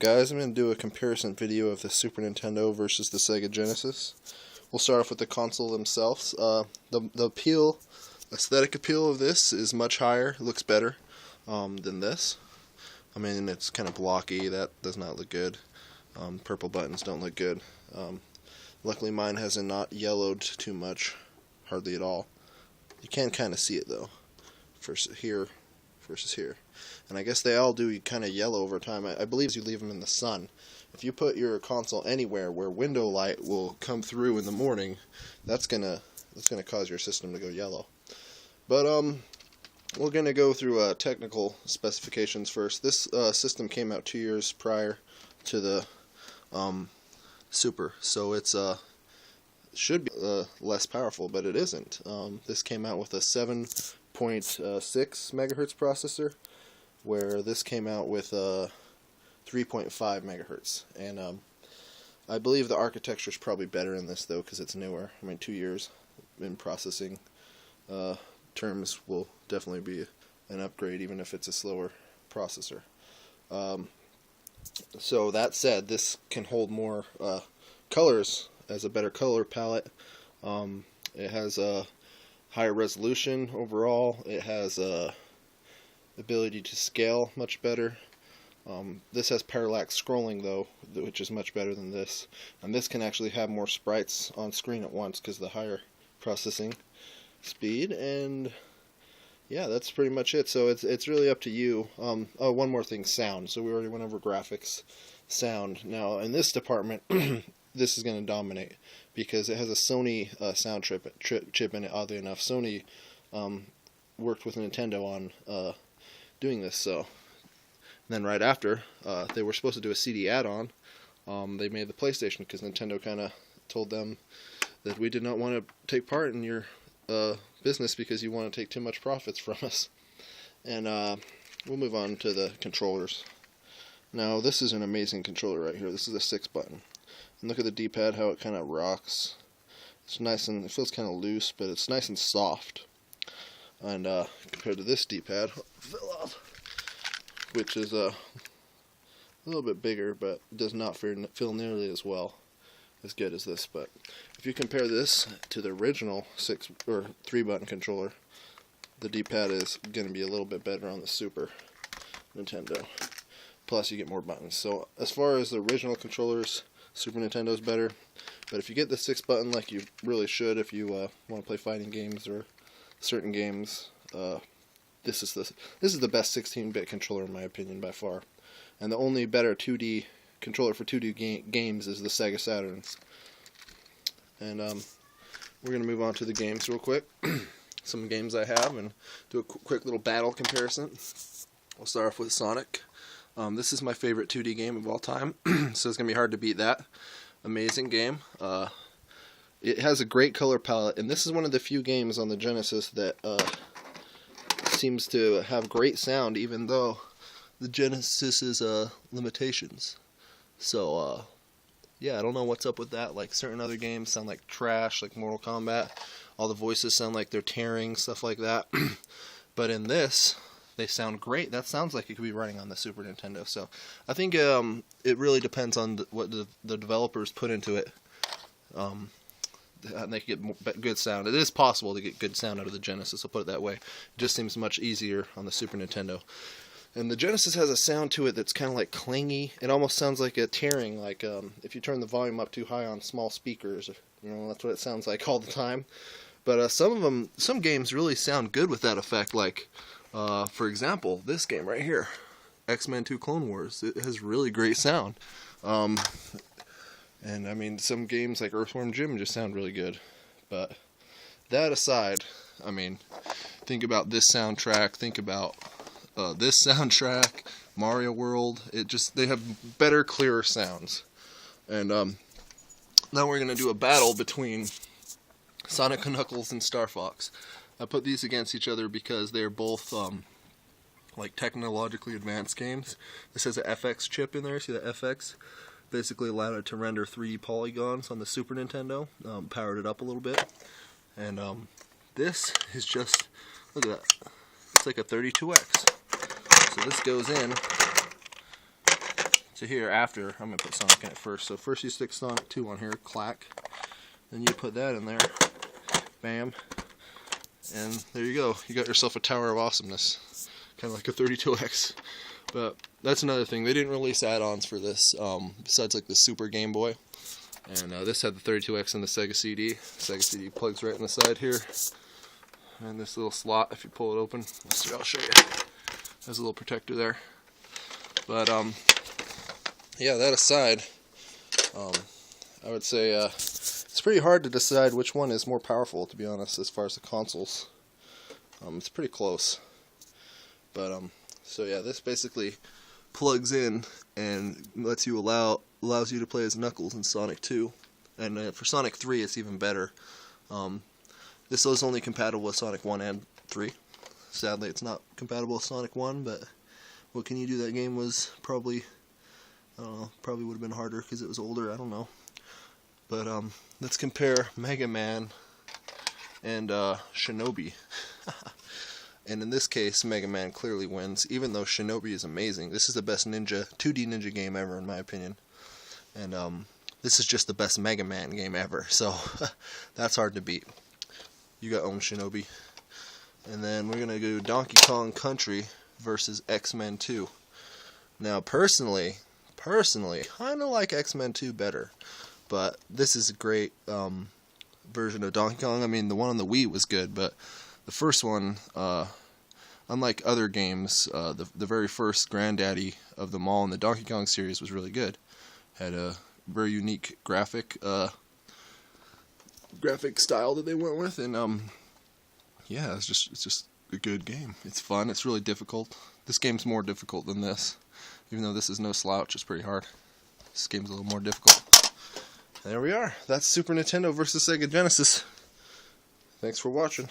Guys, I'm going to do a comparison video of the Super Nintendo versus the Sega Genesis. We'll start off with the console themselves. The aesthetic appeal of this is much higher. It looks better than this. I mean, it's kind of blocky. That does not look good. Purple buttons don't look good. Luckily, mine hasn't not yellowed too much, hardly at all. You can kind of see it though, versus here. And I guess they all do kind of yellow over time. I believe you leave them in the sun. If you put your console anywhere where window light will come through in the morning, that's gonna cause your system to go yellow. But we're gonna go through technical specifications first. This system came out 2 years prior to the Super, so it's should be less powerful, but it isn't. This came out with a 7.6 megahertz processor, where this came out with 3.5 megahertz. And I believe the architecture is probably better in this though, because it's newer. I mean, 2 years in processing terms will definitely be an upgrade, even if it's a slower processor. So that said, this can hold more colors, has a better color palette. It has a higher resolution overall. It has ability to scale much better. This has parallax scrolling though, which is much better than this. And this can actually have more sprites on screen at once because of the higher processing speed. And yeah, that's pretty much it. So it's really up to you. Oh, one more thing, sound. So we already went over graphics, sound. Now in this department, this is going to dominate because it has a Sony sound chip in it. Oddly enough, Sony worked with Nintendo on doing this. So then right after, they were supposed to do a CD add-on. They made the PlayStation because Nintendo kind of told them that we did not want to take part in your business because you want to take too much profits from us. And we'll move on to the controllers. Now this is an amazing controller right here. This is a 6 button. And look at the D-pad, how it kind of rocks. It's nice and it feels kind of loose, but it's nice and soft. And compared to this D-pad, which is a little bit bigger, but does not feel nearly as good as this. But if you compare this to the original 3-button controller, the D-pad is going to be a little bit better on the Super Nintendo. Plus, you get more buttons. So as far as the original controllers, Super Nintendo's better. But if you get the 6-button, like you really should, if you want to play fighting games or certain games, this is the best 16-bit controller in my opinion by far. And the only better 2D controller for 2D games is the Sega Saturns. And we're going to move on to the games real quick. Some games I have, and do a quick little battle comparison. We'll start off with Sonic. This is my favorite 2D game of all time, so it's going to be hard to beat that. Amazing game. It has a great color palette, and this is one of the few games on the Genesis that seems to have great sound, even though the Genesis's limitations. So, yeah, I don't know what's up with that. Like, certain other games sound like trash, like Mortal Kombat. All the voices sound like they're tearing, stuff like that. But in this, they sound great. That sounds like it could be running on the Super Nintendo. So I think it really depends on what the developers put into it. And they can get good sound. It is possible to get good sound out of the Genesis, I'll put it that way. It just seems much easier on the Super Nintendo. And the Genesis has a sound to it that's kind of like clingy. It almost sounds like a tearing, like if you turn the volume up too high on small speakers. You know, that's what it sounds like all the time. But some games really sound good with that effect, like for example, this game right here, X-Men 2 Clone Wars. It has really great sound. And I mean, some games like Earthworm Jim just sound really good. But that aside, I mean, think about this soundtrack, think about this soundtrack, Mario World. They have better, clearer sounds. And now we're going to do a battle between Sonic & Knuckles and Star Fox. I put these against each other because they're both like technologically advanced games. This has an FX chip in there. See the FX? Basically allowed it to render 3D polygons on the Super Nintendo. Powered it up a little bit. And this is just, look at that. It's like a 32X. So this goes in to here after. I'm going to put Sonic in it first. So first you stick Sonic 2 on here, clack. Then you put that in there, bam. And there you go. You got yourself a tower of awesomeness. Kind of like a 32X. But that's another thing. They didn't release add-ons for this, besides like the Super Game Boy. And this had the 32X and the Sega CD. Sega CD plugs right in the side here. And this little slot, if you pull it open, I'll show you. There's a little protector there. But yeah, that aside, I would say it's pretty hard to decide which one is more powerful, to be honest, as far as the consoles. It's pretty close. But so yeah, this basically plugs in and lets you allows you to play as Knuckles in Sonic 2, and for Sonic 3 it's even better. This is only compatible with Sonic 1 and 3. Sadly, it's not compatible with Sonic 1, but what can you do? That game was probably, I don't know, probably would have been harder because it was older, I don't know. But let's compare Mega Man and Shinobi. And in this case, Mega Man clearly wins, even though Shinobi is amazing. This is the best 2D ninja game ever, in my opinion. And this is just the best Mega Man game ever, so that's hard to beat. You got own Shinobi. And then we're going to go Donkey Kong Country versus X-Men 2. Now, personally, I kind of like X-Men 2 better. But this is a great version of Donkey Kong. I mean, the one on the Wii was good, but the first one, unlike other games, the very first granddaddy of them all in the Donkey Kong series was really good. Had a very unique graphic style that they went with, and yeah, it's just a good game. It's fun. It's really difficult. This game's more difficult than this, even though this is no slouch. It's pretty hard. This game's a little more difficult. There we are. That's Super Nintendo versus Sega Genesis. Thanks for watching.